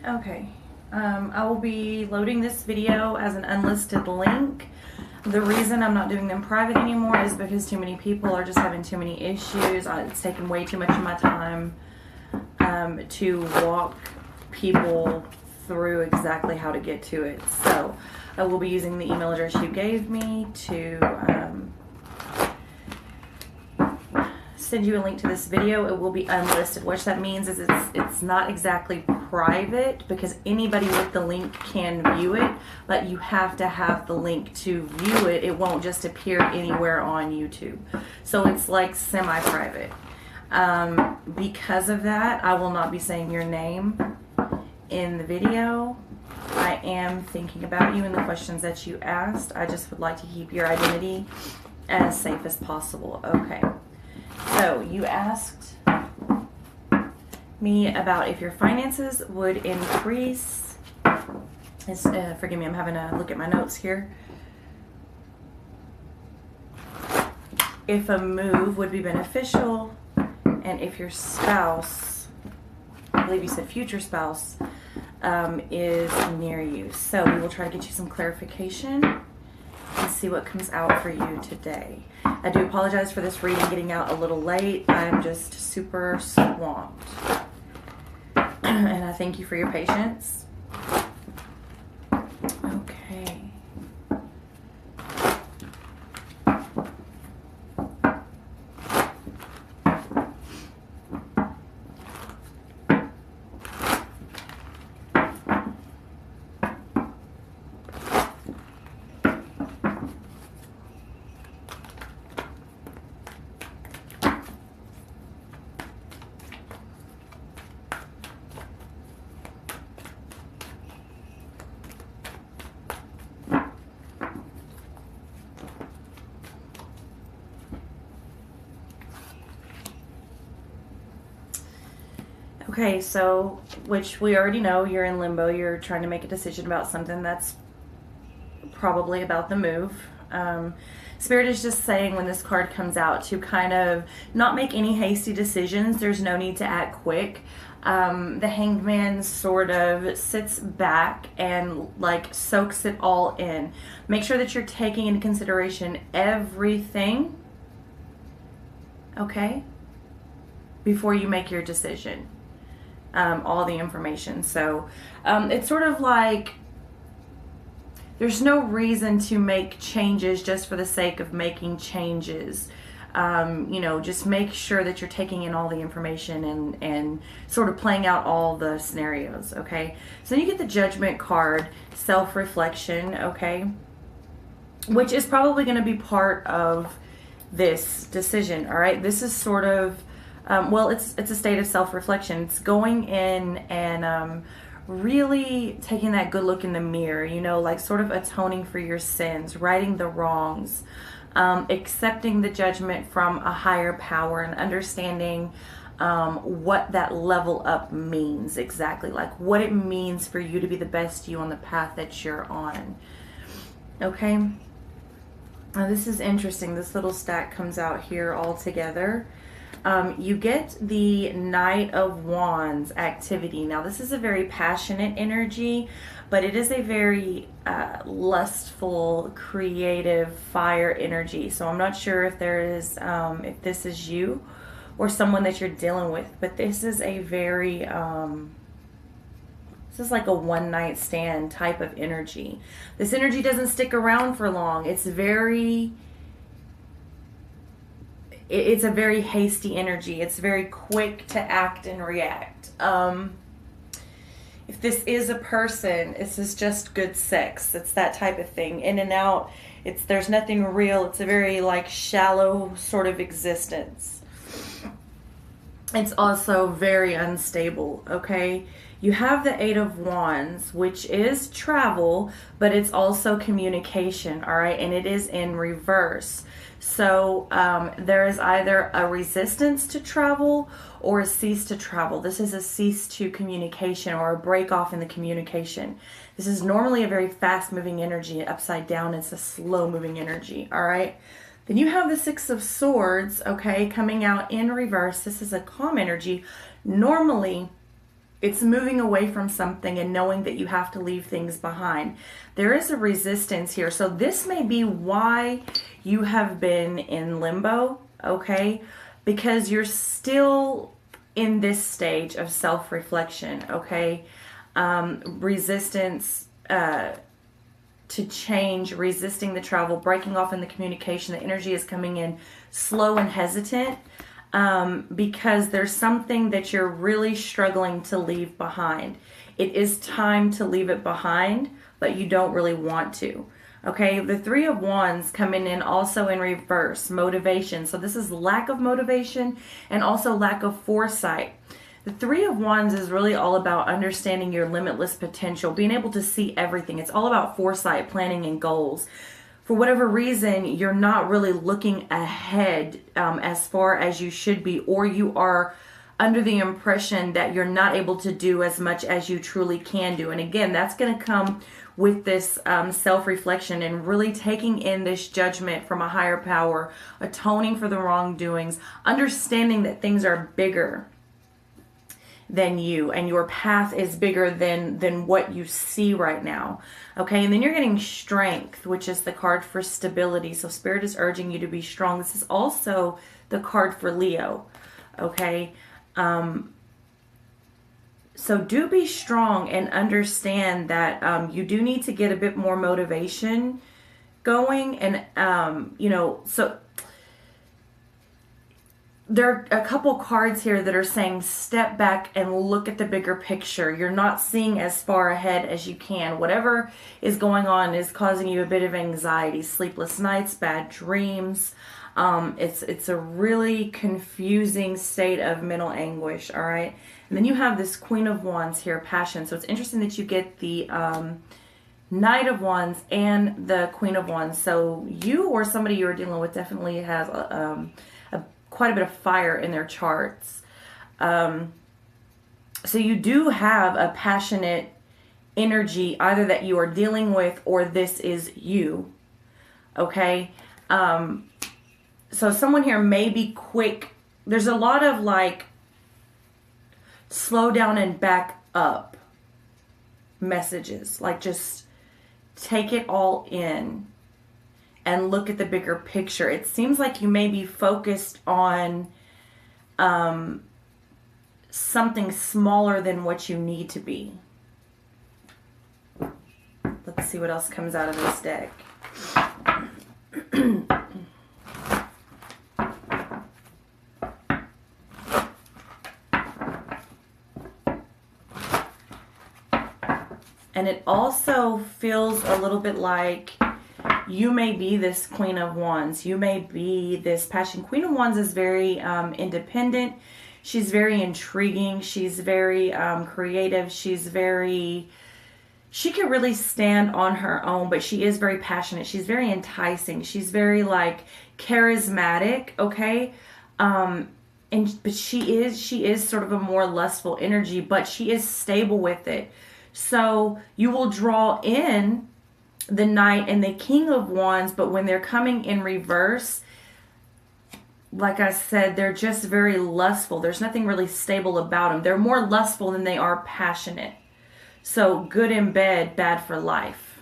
Okay. I will be loading this video as an unlisted link. The reason I'm not doing them private anymore is because too many people are just having too many issues. It's taken way too much of my time to walk people through exactly how to get to it. So I will be using the email address you gave me to send you a link to this video. It will be unlisted, which that means is it's not exactly private because anybody with the link can view it, but you have to have the link to view it. It won't just appear anywhere on YouTube. So it's like semi-private. Because of that, I will not be saying your name in the video. I am thinking about you and the questions that you asked. I just would like to keep your identity as safe as possible. Okay. So you asked me about if your finances would increase. Forgive me, I'm having a look at my notes here. If a move would be beneficial, and if your spouse, I believe you said future spouse, is near you. So we will try to get you some clarification and see what comes out for you today. I do apologize for this reading getting out a little late. I'm just super swamped. And I thank you for your patience. Okay. Okay, so, which we already know, you're in limbo. You're trying to make a decision about something that's probably about the move. Spirit is just saying when this card comes out to kind of not make any hasty decisions. There's no need to act quick. The Hanged Man sort of sits back and like soaks it all in. Make sure that you're taking into consideration everything, okay, before you make your decision. All the information. So it's sort of like there's no reason to make changes just for the sake of making changes. Just make sure that you're taking in all the information and sort of playing out all the scenarios, okay? So then you get the Judgment card, self-reflection, okay? Which is probably going to be part of this decision, all right? This is sort of it's a state of self-reflection. It's going in and really taking that good look in the mirror, like sort of atoning for your sins, righting the wrongs, accepting the judgment from a higher power and understanding what that level up means exactly, like what it means for you to be the best you on the path that you're on. Okay? Now this is interesting. This little stack comes out here all together. You get the Knight of Wands activity. Now, this is a very passionate energy, but it is a very lustful, creative fire energy. So I'm not sure if if this is you or someone that you're dealing with, but this is a very, this is like a one-night stand type of energy. This energy doesn't stick around for long. It's a very hasty energy. It's very quick to act and react. If this is a person, this is just good sex. It's that type of thing. In and out. There's nothing real. It's a very like shallow sort of existence. It's also very unstable, okay? You have the Eight of Wands, which is travel, but it's also communication, all right? And it is in reverse. So there is either a resistance to travel or a cease to travel. This is a cease to communication or a break off in the communication. This is normally a very fast moving energy. Upside down, it's a slow moving energy, all right? Then you have the Six of Swords, okay, coming out in reverse. This is a calm energy. Normally, It's moving away from something and knowing that you have to leave things behind. There is a resistance here. So this may be why you have been in limbo, okay? Because you're still in this stage of self-reflection, okay? Resistance to change, resisting the travel, breaking off in the communication. The energy is coming in slow and hesitant. Because there's something that you're really struggling to leave behind. It is time to leave it behind, but you don't really want to. Okay, the Three of Wands coming in also in reverse, motivation. So this is lack of motivation and also lack of foresight. The Three of Wands is really all about understanding your limitless potential, being able to see everything. It's all about foresight, planning, and goals. For whatever reason, you're not really looking ahead as far as you should be, or you are under the impression that you're not able to do as much as you truly can do. And again, that's going to come with this self-reflection and really taking in this judgment from a higher power, atoning for the wrongdoings, understanding that things are bigger than you and your path is bigger than what you see right now. Okay, and then you're getting strength, which is the card for stability. So Spirit is urging you to be strong. This is also the card for Leo. Okay, so do be strong and understand that you do need to get a bit more motivation going. And so there are a couple cards here that are saying step back and look at the bigger picture. You're not seeing as far ahead as you can. Whatever is going on is causing you a bit of anxiety, sleepless nights, bad dreams. It's a really confusing state of mental anguish, all right? And then you have this Queen of Wands here, passion. So it's interesting that you get the Knight of Wands and the Queen of Wands. So you or somebody you're dealing with definitely has quite a bit of fire in their charts. So you do have a passionate energy either that you are dealing with or this is you. Okay? So someone here may be quick. There's a lot of like slow down and back up messages. Like just take it all in and look at the bigger picture. It seems like you may be focused on something smaller than what you need to be. Let's see what else comes out of this deck. And it also feels a little bit like you may be this Queen of Wands. You may be this passion. Queen of Wands is very independent. She's very intriguing. She's very creative. She can really stand on her own, but she is very passionate. She's very enticing. She's very like charismatic, okay? But she is sort of a more lustful energy, but she is stable with it. So you will draw in the Knight and the King of Wands, but when they're coming in reverse, like I said, they're just very lustful. There's nothing really stable about them. They're more lustful than they are passionate. So good in bed, bad for life.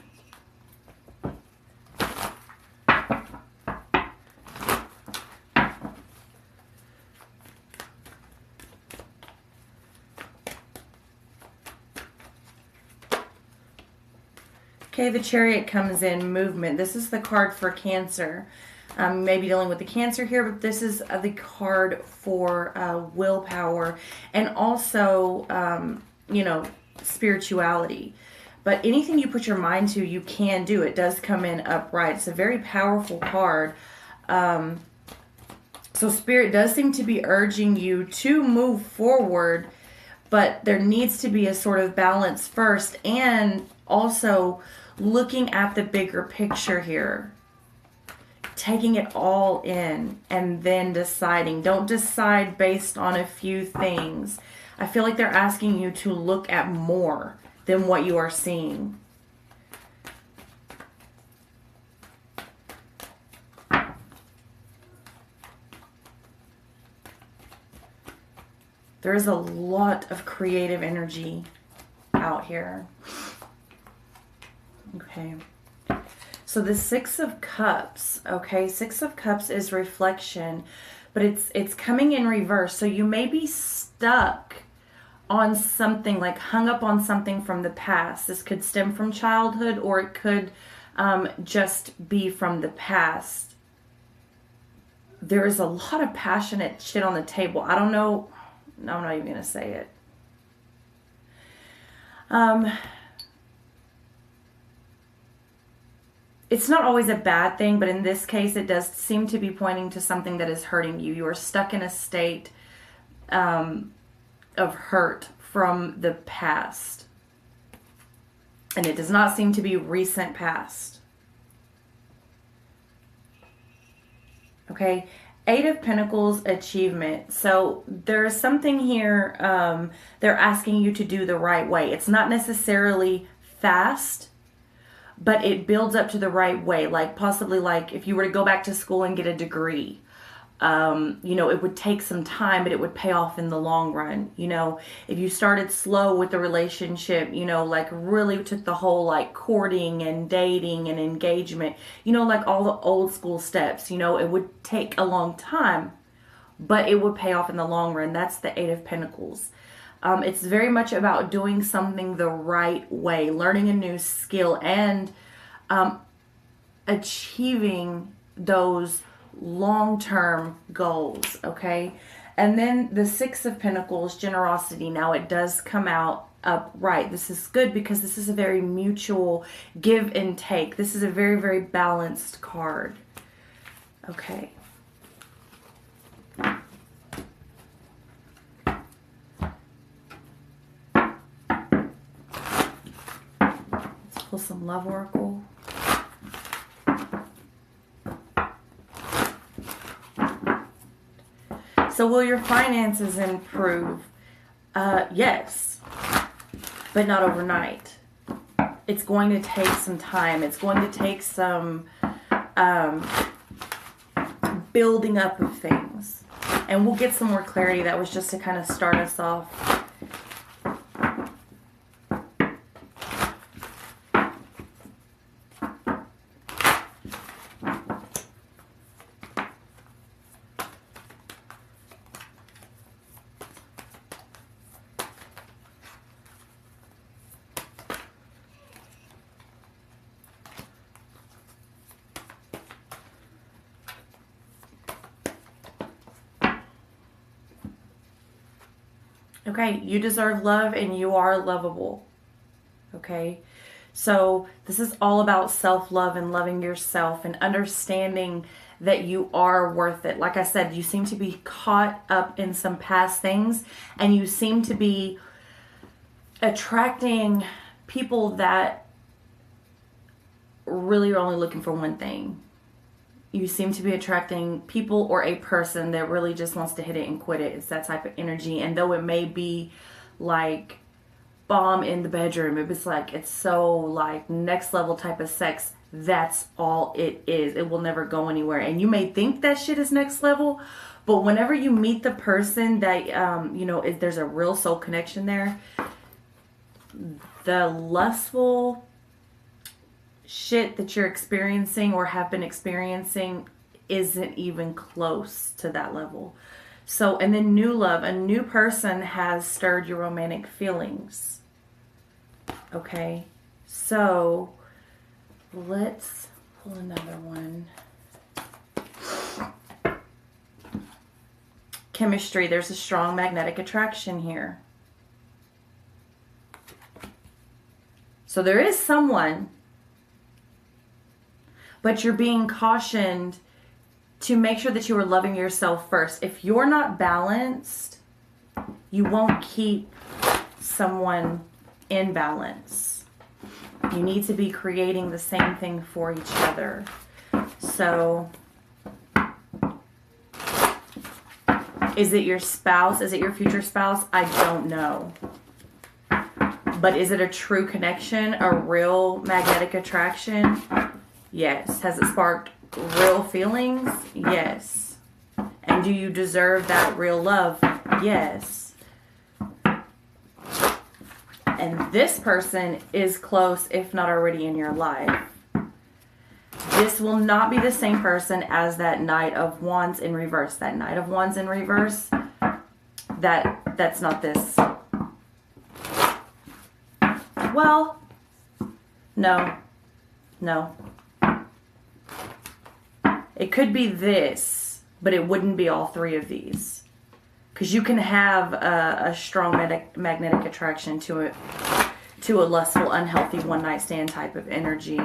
Okay, the Chariot comes in, movement. This is the card for Cancer. Maybe dealing with the Cancer here, but this is the card for willpower and also, spirituality. But anything you put your mind to, you can do. It does come in upright. It's a very powerful card. So Spirit does seem to be urging you to move forward, but there needs to be a sort of balance first, and also looking at the bigger picture here, taking it all in and then deciding. Don't decide based on a few things. I feel like they're asking you to look at more than what you are seeing. There is a lot of creative energy out here. Okay. So the Six of Cups, okay? Six of Cups is reflection, but it's coming in reverse. So you may be stuck on something, like hung up on something from the past. This could stem from childhood, or it could just be from the past. There is a lot of passionate shit on the table. I don't know. No, I'm not even going to say it. It's not always a bad thing, but in this case, it does seem to be pointing to something that is hurting you. You are stuck in a state of hurt from the past. And it does not seem to be recent past. Okay. Eight of Pentacles, achievement. So there's something here they're asking you to do the right way. It's not necessarily fast, but it builds up to the right way. Like possibly like if you were to go back to school and get a degree, you know, it would take some time, but it would pay off in the long run. You know, if you started slow with the relationship, you know, like really took the whole like courting and dating and engagement, you know, like all the old school steps, you know, it would take a long time, but it would pay off in the long run. That's the Eight of Pentacles. It's very much about doing something the right way, learning a new skill, and achieving those long-term goals, okay? And then the Six of Pentacles, generosity. Now it does come out upright. This is good because this is a very mutual give and take. This is a very, very balanced card. Okay. Let's pull some love oracle. So will your finances improve? Yes, but not overnight. It's going to take some time. It's going to take some building up of things. And we'll get some more clarity. That was just to kind of start us off. Okay, you deserve love and you are lovable. Okay, so this is all about self-love and loving yourself and understanding that you are worth it. Like I said, you seem to be caught up in some past things, and you seem to be attracting people that really are only looking for one thing. You seem to be attracting people or a person that really just wants to hit it and quit it. It's that type of energy. And though it may be like bomb in the bedroom, it's like, it's so like next level type of sex, that's all it is. It will never go anywhere. And you may think that shit is next level, but whenever you meet the person that, you know, if there's a real soul connection there, the lustful shit that you're experiencing or have been experiencing isn't even close to that level. So, and then new love, a new person has stirred your romantic feelings. Okay, so let's pull another one. Chemistry, there's a strong magnetic attraction here. So there is someone, but you're being cautioned to make sure that you are loving yourself first. If you're not balanced, you won't keep someone in balance. You need to be creating the same thing for each other. So, is it your spouse? Is it your future spouse? I don't know. But is it a true connection? A real magnetic attraction? Yes. Has it sparked real feelings? Yes. And do you deserve that real love? Yes. And this person is close, if not already in your life. This will not be the same person as that Knight of Wands in reverse. That Knight of Wands in reverse, that's not this. Well, no. It could be this, but it wouldn't be all three of these. Because you can have a strong magnetic attraction to a lustful, unhealthy one-night stand type of energy.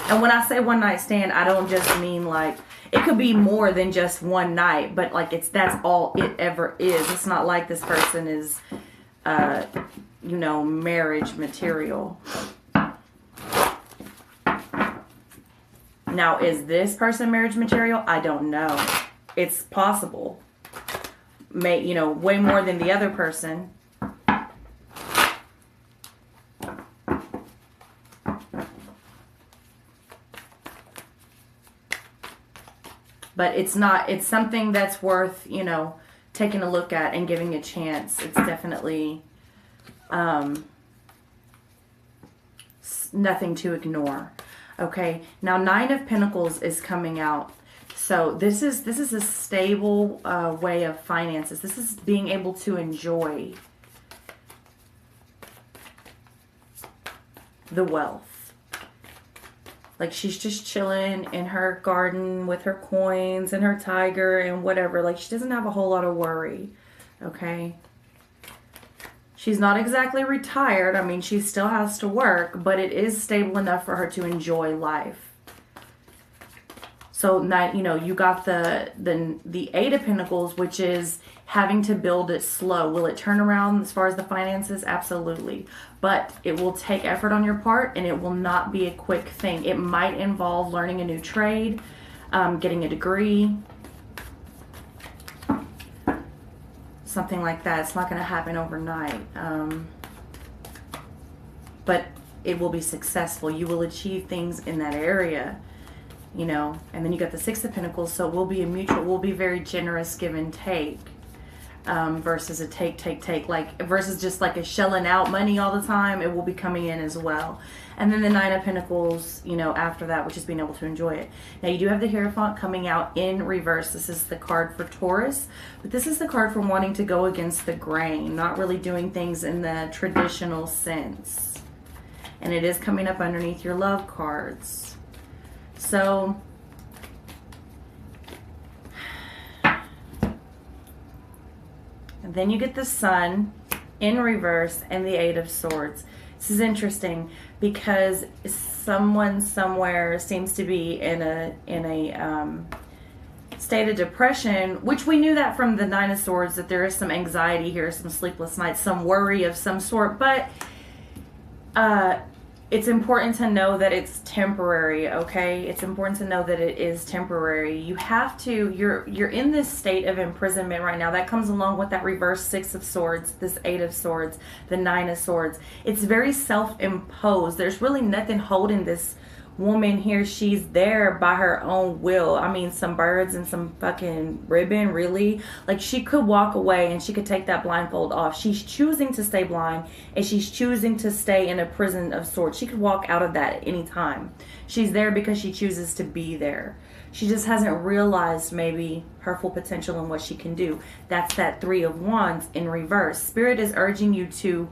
And when I say one-night stand, I don't just mean like, it could be more than just one night, but like that's all it ever is. It's not like this person is, marriage material. Now, is this person marriage material? I don't know. It's possible. Way more than the other person. But it's something that's worth, taking a look at and giving a chance. It's definitely nothing to ignore. Okay, now 9 of Pentacles is coming out. So this is a stable way of finances. This is being able to enjoy the wealth. Like she's just chilling in her garden with her coins and her tiger and whatever. Like she doesn't have a whole lot of worry. Okay. She's not exactly retired. I mean, she still has to work, but it is stable enough for her to enjoy life. So, you got the 8 of Pentacles, which is having to build it slow. Will it turn around as far as the finances? Absolutely. But it will take effort on your part, and it will not be a quick thing. It might involve learning a new trade, getting a degree, something like that. It's not going to happen overnight. But it will be successful. You will achieve things in that area. And then you got the 6 of Pentacles, so we'll be very generous give and take, versus a take, versus just like a shelling out money all the time. It will be coming in as well. And then the 9 of Pentacles, after that, which is being able to enjoy it. Now you do have the Hierophant coming out in reverse. This is the card for Taurus, but this is the card for wanting to go against the grain, not really doing things in the traditional sense. And it is coming up underneath your love cards. So, and then you get the Sun in reverse and the 8 of Swords. This is interesting because someone somewhere seems to be in a state of depression, which we knew that from the 9 of Swords, that there is some anxiety here, some sleepless nights, some worry of some sort, but it's important to know that it's temporary, okay? It's important to know that it is temporary. You have to, you're in this state of imprisonment right now. That comes along with that reverse 6 of Swords, this 8 of Swords, the 9 of Swords. It's very self-imposed. There's really nothing holding this woman here. She's there by her own will. I mean, some birds and some fucking ribbon, really? Like, she could walk away and she could take that blindfold off. She's choosing to stay blind, and she's choosing to stay in a prison of sorts. She could walk out of that at any time. She's there because she chooses to be there. She just hasn't realized maybe her full potential and what she can do. That's that 3 of Wands in reverse. Spirit is urging you to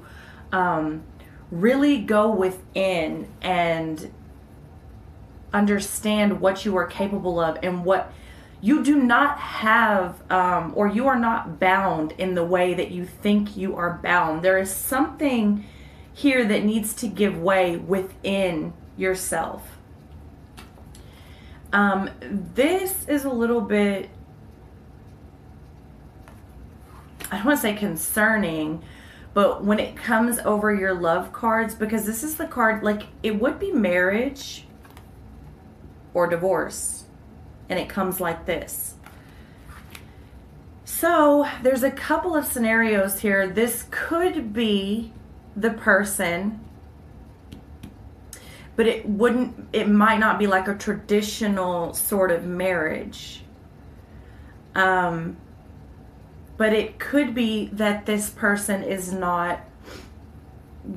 really go within and understand what you are capable of and what you do not have, or you are not bound in the way that you think you are bound. There is something here that needs to give way within yourself. This is a little bit, I don't want to say concerning, but when it comes over your love cards, because this is the card, like, it would be marriage or divorce, and it comes like this. So there's a couple of scenarios here. This could be the person, but it might not be like a traditional sort of marriage. But it could be that this person is not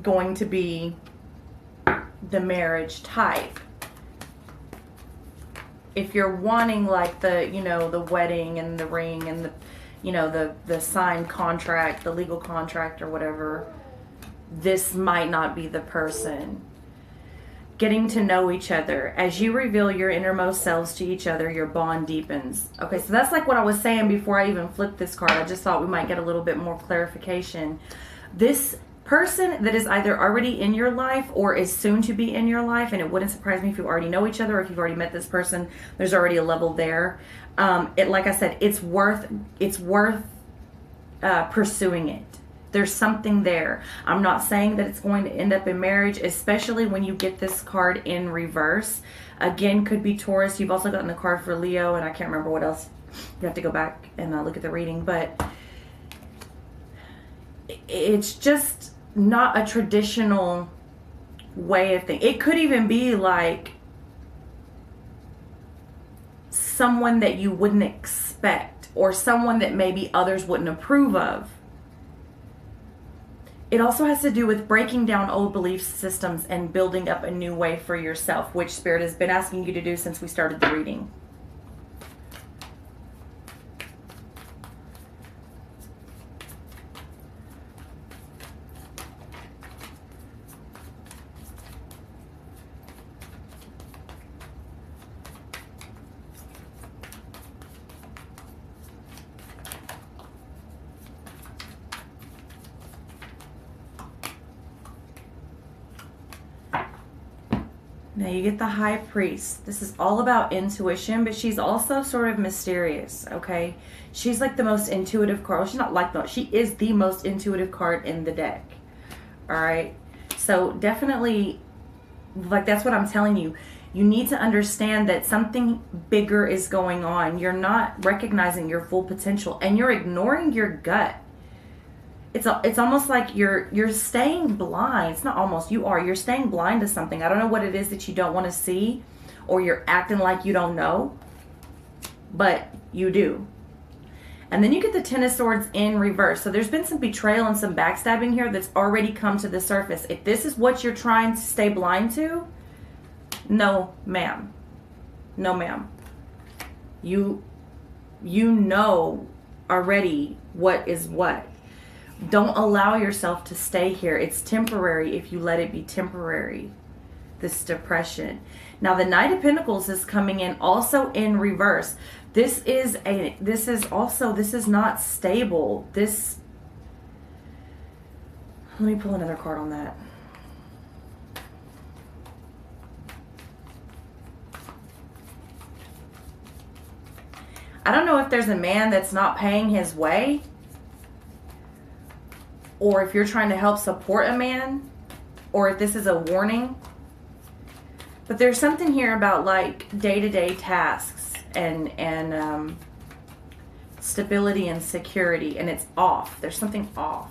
going to be the marriage type. If you're wanting like the, you know, the wedding and the ring and the, you know, the signed contract, the legal contract or whatever, this might not be the person. Getting to know each other. As you reveal your innermost selves to each other, your bond deepens. Okay, so that's like what I was saying before I even flipped this card. I just thought we might get a little bit more clarification. This person that is either already in your life or is soon to be in your life, and it wouldn't surprise me if you already know each other or if you've already met this person, there's already a level there. Like I said, it's worth pursuing it. There's something there. I'm not saying that it's going to end up in marriage, especially when you get this card in reverse. Again, could be Taurus. You've also gotten the card for Leo, and I can't remember what else. You have to go back and look at the reading, but it's just not a traditional way of thinking. It could even be like someone that you wouldn't expect, or someone that maybe others wouldn't approve of. It also has to do with breaking down old belief systems and building up a new way for yourself, which Spirit has been asking you to do since we started the reading. Now you get the High Priest. This is all about intuition, but she's also sort of mysterious, okay? She's like the most intuitive card. She's not like the, she is the most intuitive card in the deck, all right? So definitely, like that's what I'm telling you. You need to understand that something bigger is going on. You're not recognizing your full potential, and you're ignoring your gut. It's almost like you're staying blind. It's not almost, you're staying blind to something. I don't know what it is that you don't want to see, or you're acting like you don't know, but you do. And then you get the Ten of Swords in reverse. So there's been some betrayal and some backstabbing here that's already come to the surface. If this is what you're trying to stay blind to, no ma'am. No ma'am. You know already what is what. Don't allow yourself to stay here. It's temporary if you let it be temporary, this depression. Now the Knight of Pentacles is coming in also in reverse. This is not stable. Let me pull another card on that. I don't know if there's a man that's not paying his way, or if you're trying to help support a man, or if this is a warning. But there's something here about like day-to-day tasks and stability and security, and it's off. There's something off.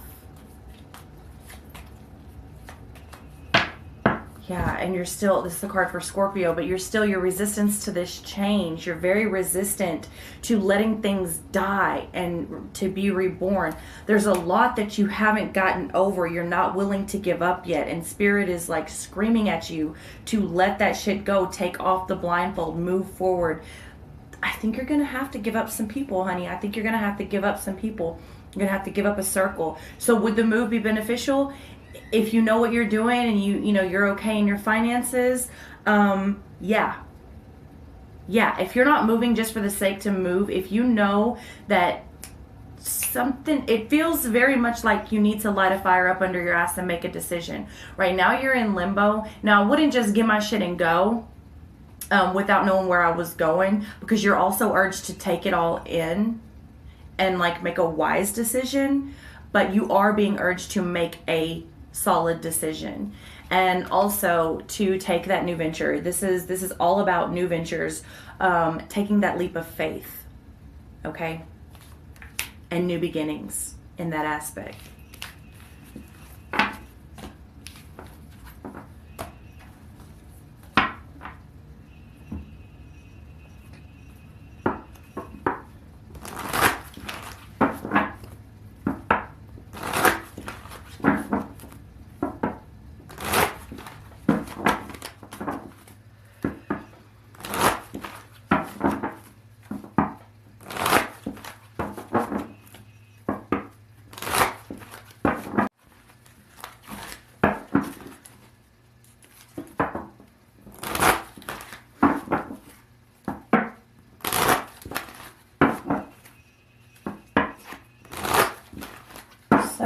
Yeah, and you're still, this is the card for Scorpio, but you're resistance to this change. You're very resistant to letting things die and to be reborn. There's a lot that you haven't gotten over. You're not willing to give up yet. And Spirit is like screaming at you to let that shit go. Take off the blindfold, move forward. I think you're going to have to give up some people, honey. I think you're going to have to give up some people. You're going to have to give up a circle. So would the move be beneficial? If you know what you're doing and you know you're okay in your finances, yeah. If you're not moving just for the sake to move, if you know that something, it feels very much like you need to light a fire up under your ass and make a decision. Right now you're in limbo. Now I wouldn't just get my shit and go without knowing where I was going, because you're also urged to take it all in and like make a wise decision, but you are being urged to make a solid decision, and also to take that new venture. This is all about new ventures, taking that leap of faith, okay, and new beginnings in that aspect.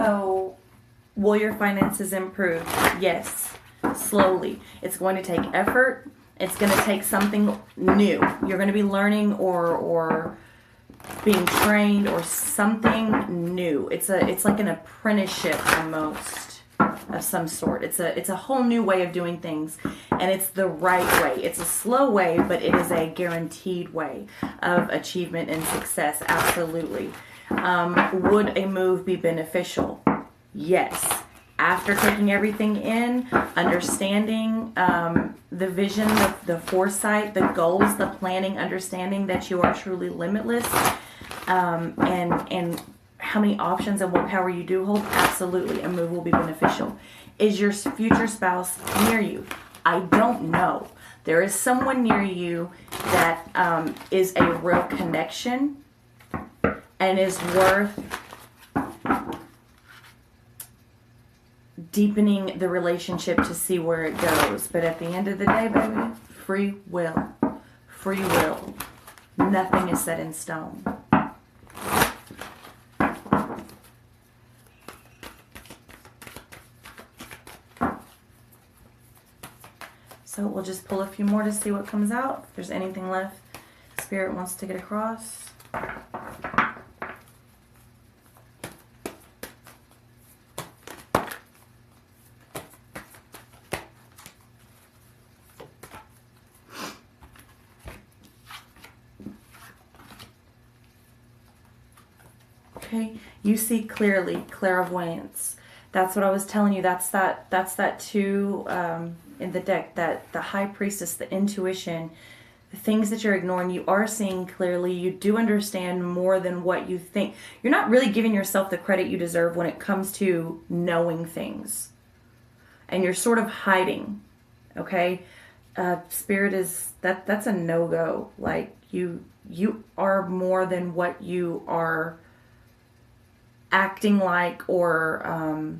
So, will your finances improve? Yes, slowly. It's going to take effort. It's going to take something new. You're going to be learning or being trained or something new. It's like an apprenticeship almost of some sort. It's a whole new way of doing things, and it's the right way. It's a slow way, but it is a guaranteed way of achievement and success. Absolutely. Would a move be beneficial? Yes. After taking everything in, understanding the vision, the foresight, the goals, the planning, understanding that you are truly limitless, and how many options and what power you do hold, absolutely, a move will be beneficial. Is your future spouse near you? I don't know. There is someone near you that is a real connection and is worth deepening the relationship to see where it goes. But at the end of the day, baby, free will. Free will. Nothing is set in stone. So we'll just pull a few more to see what comes out. If there's anything left Spirit wants to get across. Okay, you see clearly, clairvoyance. That's what I was telling you. That's that two in the deck, that the High Priestess, the intuition, the things that you're ignoring, you are seeing clearly. You do understand more than what you think. You're not really giving yourself the credit you deserve when it comes to knowing things. And you're sort of hiding, okay? Spirit is, that's a no-go. Like, you are more than what you are acting like or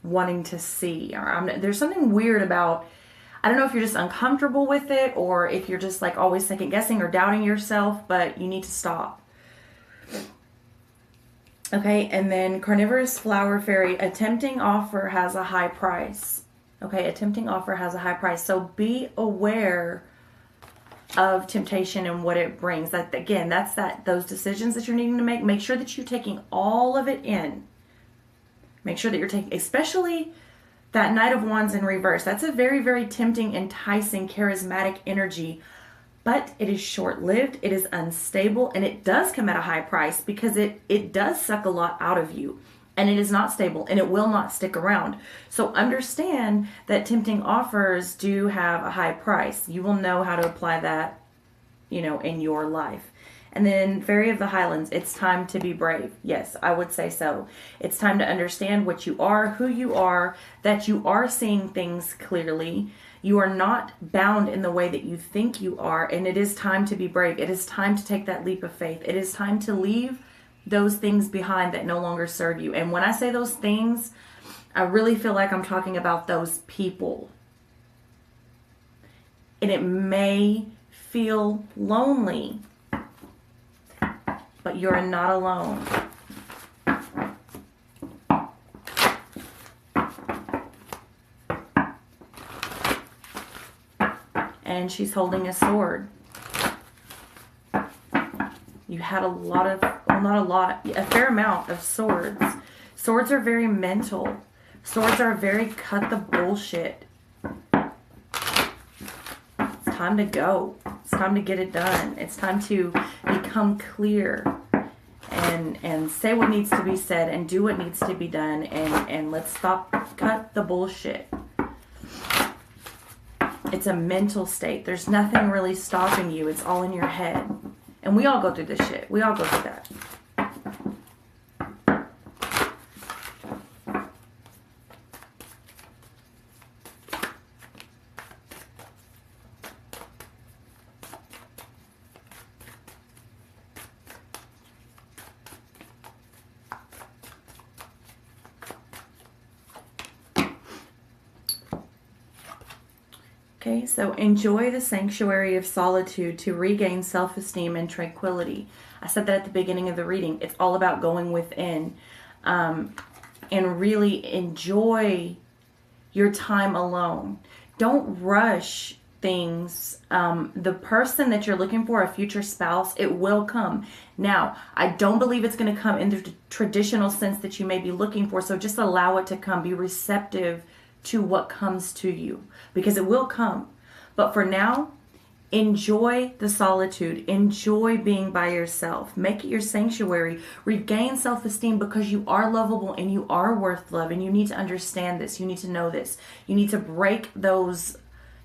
wanting to see. There's something weird about, I don't know if you're just uncomfortable with it or if you're just like always second guessing or doubting yourself, but you need to stop. Okay, and then Carnivorous Flower Fairy, a tempting offer has a high price. Okay, a tempting offer has a high price. So be aware of temptation and what it brings. That, again, that's those decisions that you're needing to make. Make sure that you're taking all of it in. Make sure that you're taking, especially that Knight of Wands in reverse. That's a very, very tempting, enticing, charismatic energy, but it is short-lived, it is unstable, and it does come at a high price because it does suck a lot out of you, and it is not stable, and it will not stick around. So understand that tempting offers do have a high price. You will know how to apply that, in your life. And then Fairy of the Highlands, it's time to be brave. Yes, I would say so. It's time to understand what you are, who you are, that you are seeing things clearly. You are not bound in the way that you think you are, and it is time to be brave. It is time to take that leap of faith. It is time to leave those things behind that no longer serve you. And when I say those things, I really feel like I'm talking about those people. And it may feel lonely, but you're not alone. And she's holding a sword. You had a fair amount of swords. Swords are very mental. Swords are very cut the bullshit. It's time to go. It's time to get it done. It's time to become clear and say what needs to be said and do what needs to be done, and let's cut the bullshit. It's a mental state. There's nothing really stopping you. It's all in your head. And we all go through this shit. We all go through that. Okay, so enjoy the sanctuary of solitude to regain self-esteem and tranquility. I said that at the beginning of the reading. It's all about going within. and really enjoy your time alone. Don't rush things. The person that you're looking for, a future spouse, it will come. Now, I don't believe it's going to come in the traditional sense that you may be looking for. So just allow it to come. Be receptive to what comes to you, because it will come. But for now, enjoy the solitude. Enjoy being by yourself. Make it your sanctuary. Regain self-esteem, because you are lovable and you are worth love. And you need to understand this. You need to know this. You need to break those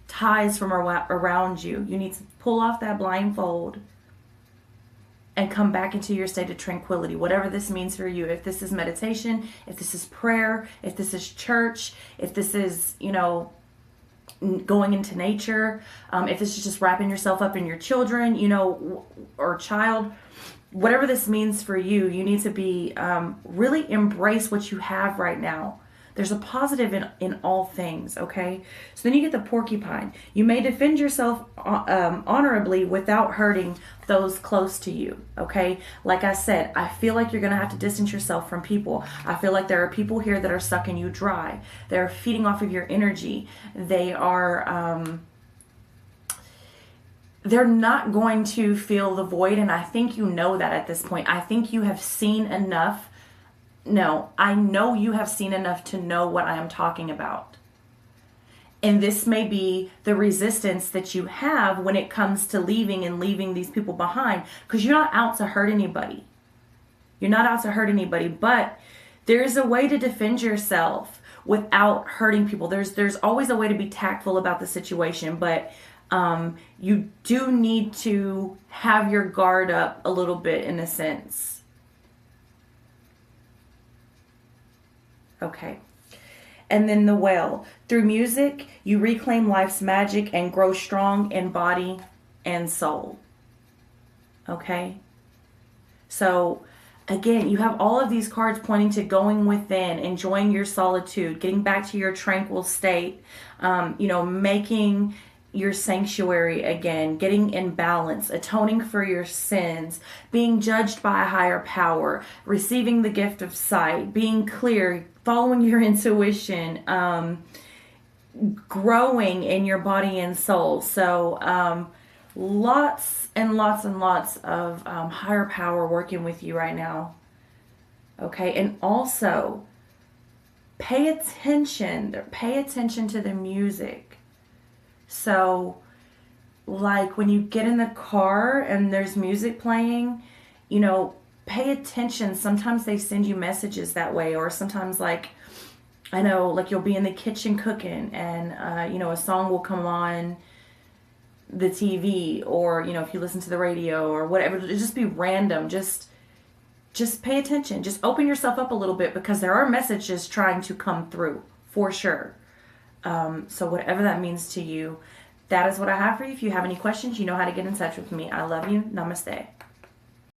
ties from around you. You need to pull off that blindfold and come back into your state of tranquility, whatever this means for you. If this is meditation, if this is prayer, if this is church, if this is, going into nature, if this is just wrapping yourself up in your children, or child, whatever this means for you, you need to be really embrace what you have right now. There's a positive in all things, okay? So then you get the porcupine. You may defend yourself honorably without hurting those close to you, okay? Like I said, I feel like you're going to have to distance yourself from people. I feel like there are people here that are sucking you dry. They're feeding off of your energy. They are... they're not going to fill the void, and I think you know that at this point. I think you have seen enough. No, I know you have seen enough to know what I am talking about. And this may be the resistance that you have when it comes to leaving these people behind, because you're not out to hurt anybody. You're not out to hurt anybody, but there is a way to defend yourself without hurting people. There's always a way to be tactful about the situation, but you do need to have your guard up a little bit, in a sense. Okay. And then the whale. Through music, you reclaim life's magic and grow strong in body and soul. Okay. So again, you have all of these cards pointing to going within, enjoying your solitude, getting back to your tranquil state, making your sanctuary again, getting in balance, atoning for your sins, being judged by a higher power, receiving the gift of sight, being clear, following your intuition, growing in your body and soul. So lots and lots and lots of higher power working with you right now. Okay, and also pay attention to the music. So, like when you get in the car and there's music playing, pay attention. Sometimes they send you messages that way, or sometimes I know, you'll be in the kitchen cooking and, a song will come on the TV, or, if you listen to the radio or whatever, it'll just be random. Just pay attention. Just open yourself up a little bit, because there are messages trying to come through for sure. So whatever that means to you, that is what I have for you. If you have any questions, you know how to get in touch with me. I love you. Namaste.